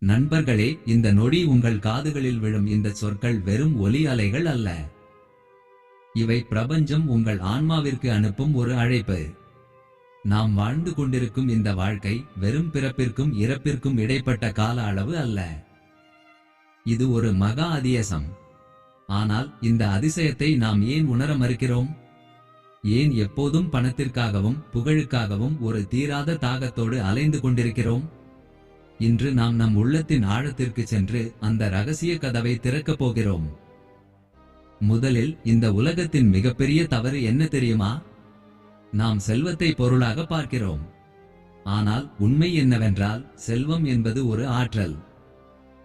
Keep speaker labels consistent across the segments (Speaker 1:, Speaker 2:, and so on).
Speaker 1: நண்பர்களே, இந்த நொடி உங்கள் காதுகளில் விழும் இந்த சொற்கள் வெறும் ஒலி அலைகள் அல்ல. இவை பிரபஞ்சம் உங்கள் ஆன்மாவிற்கு அனுப்பும் ஒரு அழைப்பு. நாம் வாழ்ந்து கொண்டிருக்கும் இந்த வாழ்க்கை வெறும் பிறப்பிற்கும் இறப்பிற்கும் இடைப்பட்ட கால அளவு அல்ல. இது ஒரு மகா அதிசயம். ஆனால் இந்த அதிசயத்தை நாம் ஏன் உணர மறுக்கிறோம்? ஏன் எப்போதும் பணத்திற்காகவும் புகழுக்காகவும் ஒரு தீராத தாகத்தோடு அலைந்து கொண்டிருக்கிறோம்? இன்று நாம் நம் உள்ளத்தின் ஆழத்திற்கு சென்று அந்த ரகசிய கதவை திறக்கப் போகிறோம். முதலில், இந்த உலகத்தின் மிகப்பெரிய தவறு என்ன தெரியுமா? நாம் செல்வத்தை பொருளாக பார்க்கிறோம். ஆனால் உண்மை என்னவென்றால், செல்வம் என்பது ஒரு ஆற்றல்.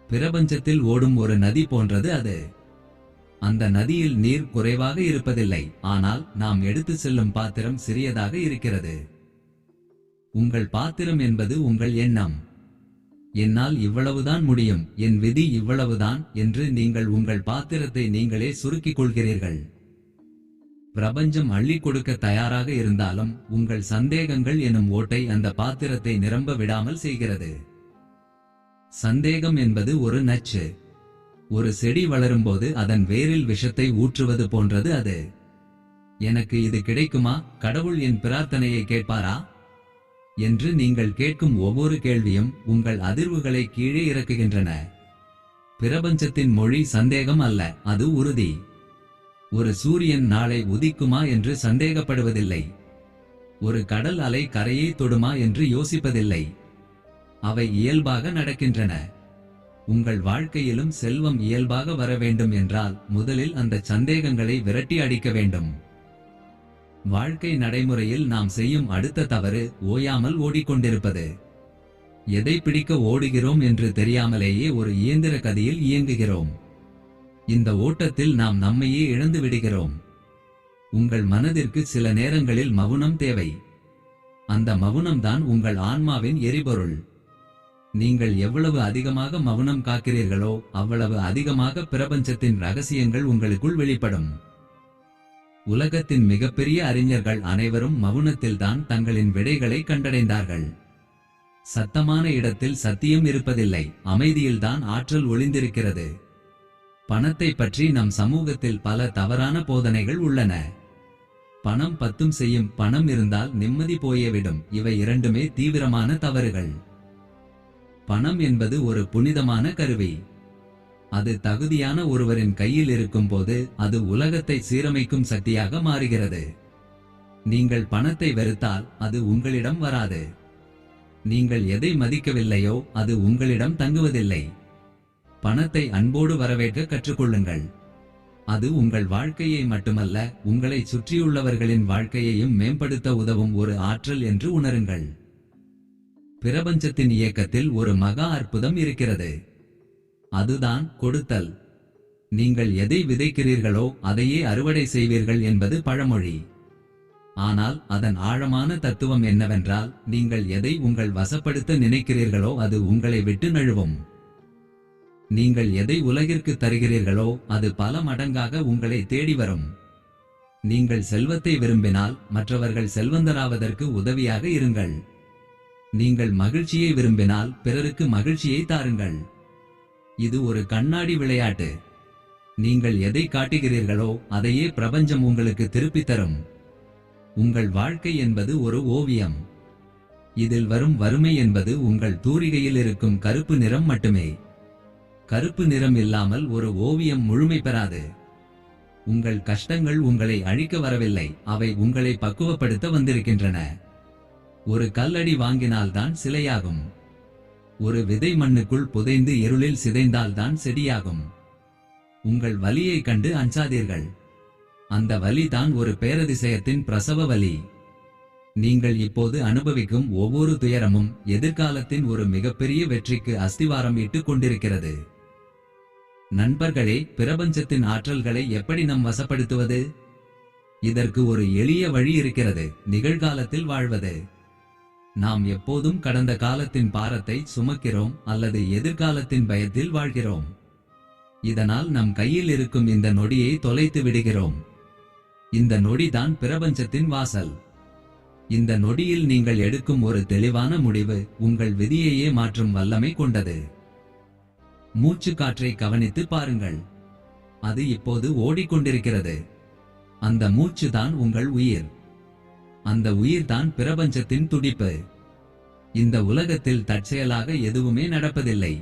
Speaker 1: பிரபஞ்சத்தில் ஓடும் ஒரு நதி போன்றது அது. அந்த நதியில் நீர் குறைவாக இருப்பதில்லை, ஆனால் நாம் எடுத்து செல்லும் பாத்திரம் சிறியதாக இருக்கிறது. உங்கள் பாத்திரம் என்பது உங்கள் எண்ணம். என்னால் இவ்வளவுதான் முடியும், என் விதி இவ்வளவுதான் என்று நீங்கள் உங்கள் பாத்திரத்தை நீங்களே சுருக்கிக் கொள்கிறீர்கள். பிரபஞ்சம் அள்ளி கொடுக்க தயாராக இருந்தாலும் உங்கள் சந்தேகங்கள் எனும் ஓட்டை அந்த பாத்திரத்தை நிரம்ப விடாமல் செய்கிறது. சந்தேகம் என்பது ஒரு நச்சு. ஒரு செடி வளரும்போது அதன் வேரில் விஷத்தை ஊற்றுவது போன்றது அது. எனக்கு இது கிடைக்குமா? கடவுள் என் பிரார்த்தனையை கேட்பாரா என்று நீங்கள் கேட்கும் ஒவ்வொரு கேள்வியும் உங்கள் அதிர்வுகளை கீழே இறக்குகின்றன. பிரபஞ்சத்தின் மொழி சந்தேகம் அல்ல, அது உறுதி. ஒரு சூரியன் நாளை உதிக்குமா என்று சந்தேகப்படுவதில்லை. ஒரு கடல் அலை கரையை தொடுமா என்று யோசிப்பதில்லை. அவை இயல்பாக நடக்கின்றன. உங்கள் வாழ்க்கையிலும் செல்வம் இயல்பாக வர வேண்டும் என்றால் முதலில் அந்த சந்தேகங்களை விரட்டி அடிக்க வேண்டும். வாழ்க்கை நடைமுறையில் நாம் செய்யும் அடுத்த தவறு ஓயாமல் ஓடிக்கொண்டிருப்பது. எதை பிடிக்க ஓடுகிறோம் என்று தெரியாமலேயே ஒரு இயந்திர கதியில் இயங்குகிறோம். இந்த ஓட்டத்தில் நாம் நம்மையே இழந்து விடுகிறோம். உங்கள் மனதிற்கு சில நேரங்களில் மவுனம் தேவை. அந்த மவுனம்தான் உங்கள் ஆன்மாவின் எரிபொருள். நீங்கள் எவ்வளவு அதிகமாக மவுனம் காக்கிறீர்களோ அவ்வளவு அதிகமாக பிரபஞ்சத்தின் ரகசியங்கள் உங்களுக்குள் வெளிப்படும். உலகத்தின் மிகப்பெரிய அறிஞர்கள் அனைவரும் மவுனத்தில்தான் தங்களின் விடைகளை கண்டடைந்தார்கள். சத்தமான இடத்தில் சத்தியம் இருப்பதில்லை, அமைதியில்தான் ஆற்றல் ஒளிந்திருக்கிறது. பணத்தை பற்றி நம் சமூகத்தில் பல தவறான போதனைகள் உள்ளன. பணம் பத்தும் செய்யும், பணம் இருந்தால் நிம்மதி போய்விடும், இவை இரண்டுமே தீவிரமான தவறுகள். பணம் என்பது ஒரு புனிதமான கருவி. அது தகுதியான ஒருவரின் கையில் இருக்கும்போது அது உலகத்தை சீரமைக்கும் சக்தியாக மாறுகிறது. நீங்கள் பணத்தை வெறுத்தால் அது உங்களிடம் வராது. நீங்கள் எதை மதிக்கவில்லையோ அது உங்களிடம் தங்குவதில்லை. பணத்தை அன்போடு வரவேற்க கற்றுக்கொள்ளுங்கள். அது உங்கள் வாழ்க்கையை மட்டுமல்ல, உங்களை சுற்றியுள்ளவர்களின் வாழ்க்கையையும் மேம்படுத்த உதவும் ஒரு ஆற்றல் என்று உணருங்கள். பிரபஞ்சத்தின் இயக்கத்தில் ஒரு மகா அற்புதம் இருக்கிறது. அதுதான் கொடுத்தல். நீங்கள் எதை விதைக்கிறீர்களோ அதையே அறுவடை செய்வீர்கள் என்பது பழமொழி. ஆனால் அதன் ஆழமான தத்துவம் என்னவென்றால், நீங்கள் எதை உங்கள் வசப்படுத்த நினைக்கிறீர்களோ அது உங்களை விட்டு நழுவும். நீங்கள் எதை உலகிற்கு தருகிறீர்களோ அது பல மடங்காக உங்களை தேடி வரும். நீங்கள் செல்வத்தை விரும்பினால் மற்றவர்கள் செல்வந்தராவதற்கு உதவியாக இருங்கள். நீங்கள் மகிழ்ச்சியை விரும்பினால் பிறருக்கு மகிழ்ச்சியை தாருங்கள். இது ஒரு கண்ணாடி விளையாட்டு. நீங்கள் எதை காட்டுகிறீர்களோ அதையே பிரபஞ்சம் உங்களுக்கு திருப்பி தரும். உங்கள் வாழ்க்கை என்பது ஒரு ஓவியம். இதில் வரும் வறுமை என்பது உங்கள் தூரிகையில் இருக்கும் கருப்பு நிறம் மட்டுமே. கருப்பு நிறம் இல்லாமல் ஒரு ஓவியம் முழுமை பெறாது. உங்கள் கஷ்டங்கள் உங்களை அழிக்க வரவில்லை, அவை உங்களை பக்குவப்படுத்த வந்திருக்கின்றன. ஒரு கல்லடி வாங்கினால்தான் சிலையாகும். ஒரு விதை மண்ணுக்குள் புதைந்து இருளில் சிதைந்தால்தான் செடியாகும். உங்கள் வலியை கண்டு அஞ்சாதீர்கள். அந்த வலி தான் ஒரு பேரதிசயத்தின் பிரசவ வலி. நீங்கள் இப்போது அனுபவிக்கும் ஒவ்வொரு துயரமும் எதிர்காலத்தின் ஒரு மிகப்பெரிய வெற்றிக்கு அஸ்திவாரம் இட்டுக் கொண்டிருக்கிறது. நண்பர்களே, பிரபஞ்சத்தின் ஆற்றல்களை எப்படி நம் வசப்படுத்துவது? இதற்கு ஒரு எளிய வழி இருக்கிறது: நிகழ்காலத்தில் வாழ்வது. நாம் எப்போதும் கடந்த காலத்தின் பாரத்தை சுமக்கிறோம் அல்லது எதிர்காலத்தின் பயத்தில் வாழ்கிறோம். இதனால் நம் கையில் இருக்கும் இந்த நொடியை தொலைத்து விடுகிறோம். இந்த நொடிதான் பிரபஞ்சத்தின் வாசல். இந்த நொடியில் நீங்கள் எடுக்கும் ஒரு தெளிவான முடிவு உங்கள் விதியையே மாற்றும் வல்லமை கொண்டது. மூச்சு காற்றை கவனித்து பாருங்கள். அது இப்போது ஓடிக்கொண்டிருக்கிறது. அந்த மூச்சு தான் உங்கள் உயிர். அந்த உயிர்தான் பிரபஞ்சத்தின் துடிப்பு. இந்த உலகத்தில் தற்செயலாக எதுவுமே நடப்பதில்லை.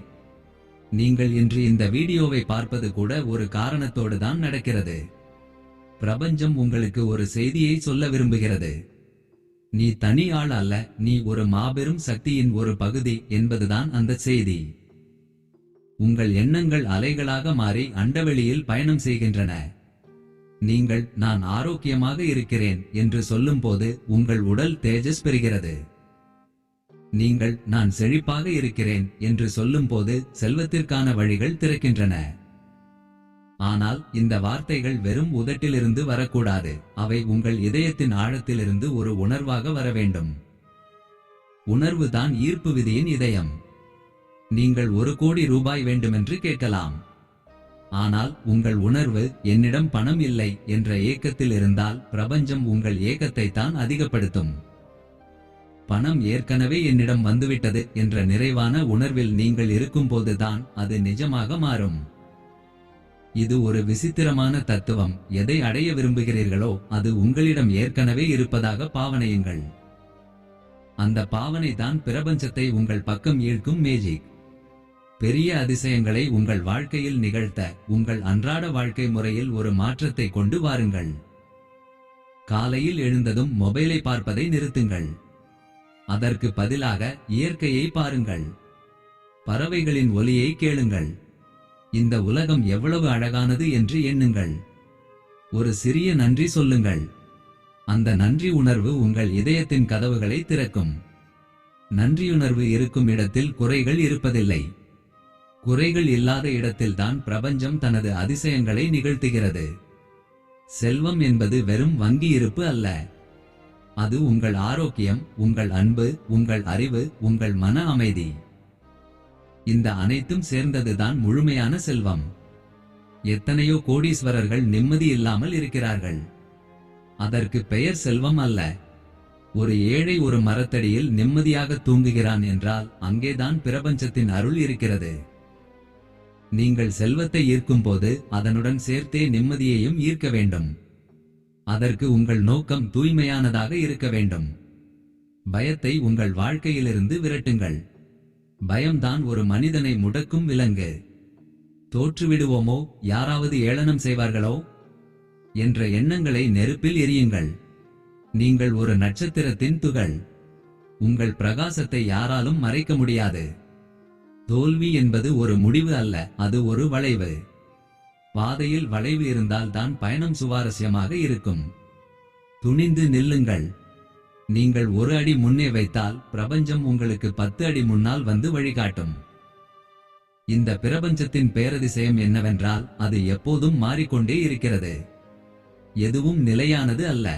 Speaker 1: நீங்கள் இன்று இந்த வீடியோவை பார்ப்பது கூட ஒரு காரணத்தோடு தான் நடக்கிறது. பிரபஞ்சம் உங்களுக்கு ஒரு செய்தியை சொல்ல விரும்புகிறது. நீ தனி ஆள் அல்ல, நீ ஒரு மாபெரும் சக்தியின் ஒரு பகுதி என்பதுதான் அந்த செய்தி. உங்கள் எண்ணங்கள் அலைகளாக மாறி அண்டவெளியில் பயணம் செய்கின்றன. நீங்கள் நான் ஆரோக்கியமாக இருக்கிறேன் என்று சொல்லும்போது உங்கள் உடல் தேஜஸ் பெறுகிறது. நீங்கள் நான் செழிப்பாக இருக்கிறேன் என்று சொல்லும்போது செல்வத்திற்கான வழிகள் திறக்கின்றன. ஆனால் இந்த வார்த்தைகள் வெறும் உதட்டிலிருந்து வரக்கூடாது. அவை உங்கள் இதயத்தின் ஆழத்திலிருந்து ஒரு உணர்வாக வர வேண்டும். உணர்வு தான் ஈர்ப்பு விதியின் இதயம். நீங்கள் 1 கோடி ரூபாய் வேண்டுமென்று கேட்கலாம். ஆனால் உங்கள் உணர்வு என்னிடம் பணம் இல்லை என்ற ஏக்கத்தில் இருந்தால் பிரபஞ்சம் உங்கள் ஏக்கத்தை தான் அதிகப்படுத்தும். பணம் ஏற்கனவே என்னிடம் வந்துவிட்டது என்ற நிறைவான உணர்வில் நீங்கள் இருக்கும்போது தான் அது நிஜமாக மாறும். இது ஒரு விசித்திரமான தத்துவம். எதை அடைய விரும்புகிறீர்களோ அது உங்களிடம் ஏற்கனவே இருப்பதாக பாவனையுங்கள். அந்த பாவனை தான் பிரபஞ்சத்தை உங்கள் பக்கம் ஈர்க்கும் மேஜிக். பெரிய அதிசயங்களை உங்கள் வாழ்க்கையில் நிகழ்த்த உங்கள் அன்றாட வாழ்க்கை முறையில் ஒரு மாற்றத்தை கொண்டு வாருங்கள். காலையில் எழுந்ததும் மொபைலை பார்ப்பதை நிறுத்துங்கள். அதற்கு பதிலாக இயற்கையை பாருங்கள். பறவைகளின் ஒலியை கேளுங்கள். இந்த உலகம் எவ்வளவு அழகானது என்று எண்ணுங்கள். ஒரு சிறிய நன்றி சொல்லுங்கள். அந்த நன்றி உணர்வு உங்கள் இதயத்தின் கதவுகளை திறக்கும். நன்றியுணர்வு இருக்கும் இடத்தில் குறைகள் இருப்பதில்லை. குறைகள் இல்லாத இடத்தில்தான் பிரபஞ்சம் தனது அதிசயங்களை நிகழ்த்துகிறது. செல்வம் என்பது வெறும் வங்கி இருப்பு அல்ல. அது உங்கள் ஆரோக்கியம், உங்கள் அன்பு, உங்கள் அறிவு, உங்கள் மன அமைதி. இந்த அனைத்தும் சேர்ந்ததுதான் முழுமையான செல்வம். எத்தனையோ கோடீஸ்வரர்கள் நிம்மதி இல்லாமல் இருக்கிறார்கள். அதற்கு பெயர் செல்வம் அல்ல. ஒரு ஏழை ஒரு மரத்தடியில் நிம்மதியாக தூங்குகிறான் என்றால் அங்கேதான் பிரபஞ்சத்தின் அருள் இருக்கிறது. நீங்கள் செல்வத்தை ஈர்க்கும்போது அதனுடன் சேர்த்தே நிம்மதியையும் ஈர்க்க வேண்டும். அதற்கு உங்கள் நோக்கம் தூய்மையானதாக இருக்க வேண்டும். பயத்தை உங்கள் வாழ்க்கையிலிருந்து விரட்டுங்கள். பயம்தான் ஒரு மனிதனை முடக்கும் விலங்கு. தோற்றுவிடுவோமோ, யாராவது ஏளனம் செய்வார்களோ என்ற எண்ணங்களை நெருப்பில் எரியுங்கள். நீங்கள் ஒரு நட்சத்திரத்தின் துகள். உங்கள் பிரகாசத்தை யாராலும் மறைக்க முடியாது. தோல்வி என்பது ஒரு முடிவு அல்ல, அது ஒரு வளைவு. பாதையில் வளைவு இருந்தால் தான் பயணம் சுவாரஸ்யமாக இருக்கும். துணிந்து நில்லுங்கள். நீங்கள் 1 அடி முன்னே வைத்தால் பிரபஞ்சம் உங்களுக்கு 10 அடி முன்னால் வந்து வழிகாட்டும். இந்த பிரபஞ்சத்தின் பேரதிசயம் என்னவென்றால் அது எப்போதும் மாறிக்கொண்டே இருக்கிறது. எதுவும் நிலையானது அல்ல.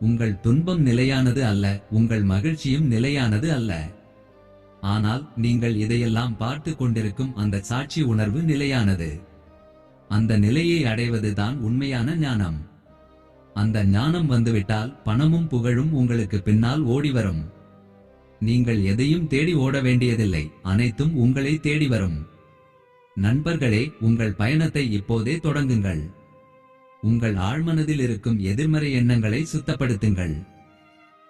Speaker 1: உங்கள் துன்பம் நிலையானது அல்ல, உங்கள் மகிழ்ச்சியும் நிலையானது அல்ல. ஆனால் நீங்கள் இதையெல்லாம் பார்த்து கொண்டிருக்கும் அந்த சாட்சி உணர்வு நிலையானது. அந்த நிலையை அடைவதுதான் உண்மையான ஞானம். அந்த ஞானம் வந்துவிட்டால் பணமும் புகழும் உங்களுக்கு பின்னால் ஓடிவரும். நீங்கள் எதையும் தேடி ஓட வேண்டியதில்லை, அனைத்தும் உங்களை தேடி வரும். நண்பர்களே, உங்கள் பயணத்தை இப்போதே தொடங்குங்கள். உங்கள் ஆழ்மனதில் இருக்கும் எதிர்மறை எண்ணங்களை சுத்தப்படுத்துங்கள்.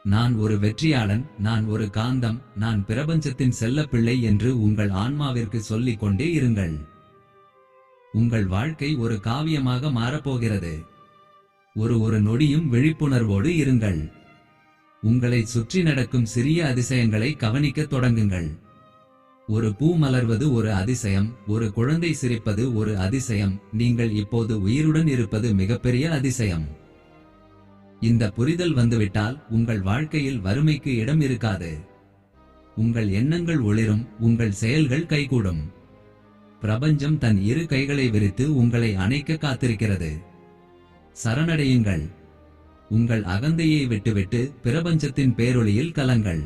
Speaker 1: நான் ஒரு வெற்றியாளன், நான் ஒரு காந்தம், நான் பிரபஞ்சத்தின் செல்லப்பிள்ளை என்று உங்கள் ஆன்மாவிற்கு சொல்லிக் கொண்டே இருங்கள். உங்கள் வாழ்க்கை ஒரு காவியமாக மாறப்போகிறது. ஒரு நொடியும் விழிப்புணர்வோடு இருங்கள். உங்களை சுற்றி நடக்கும் சிறிய அதிசயங்களை கவனிக்கத் தொடங்குங்கள். ஒரு பூ மலர்வது ஒரு அதிசயம், ஒரு குழந்தை சிரிப்பது ஒரு அதிசயம், நீங்கள் இப்போது உயிருடன் இருப்பது மிகப்பெரிய அதிசயம். இந்த புரிதல் வந்துவிட்டால் உங்கள் வாழ்க்கையில் வறுமைக்கு இடம் இருக்காது. உங்கள் எண்ணங்கள் ஒளிரும், உங்கள் செயல்கள் கைகூடும். பிரபஞ்சம் தன் 2 கைகளை விரித்து உங்களை அணைக்க காத்திருக்கிறது. சரணடையுங்கள். உங்கள் அகந்தையை விட்டுவிட்டு பிரபஞ்சத்தின் பேரொளியில் கலங்கள்.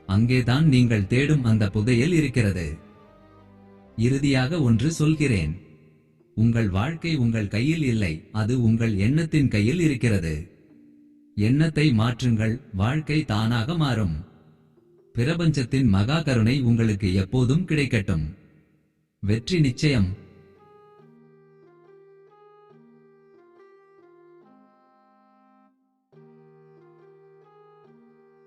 Speaker 1: அங்கேதான் நீங்கள் தேடும் அந்த புதையல் இருக்கிறது. இறுதியாக ஒன்று சொல்கிறேன். உங்கள் வாழ்க்கை உங்கள் கையில் இல்லை, அது உங்கள் எண்ணத்தின் கையில் இருக்கிறது. எண்ணத்தை மாற்றுங்கள், வாழ்க்கை தானாக மாறும். பிரபஞ்சத்தின் மகா கருணை உங்களுக்கு எப்போதும் கிடைக்கட்டும். வெற்றி நிச்சயம்.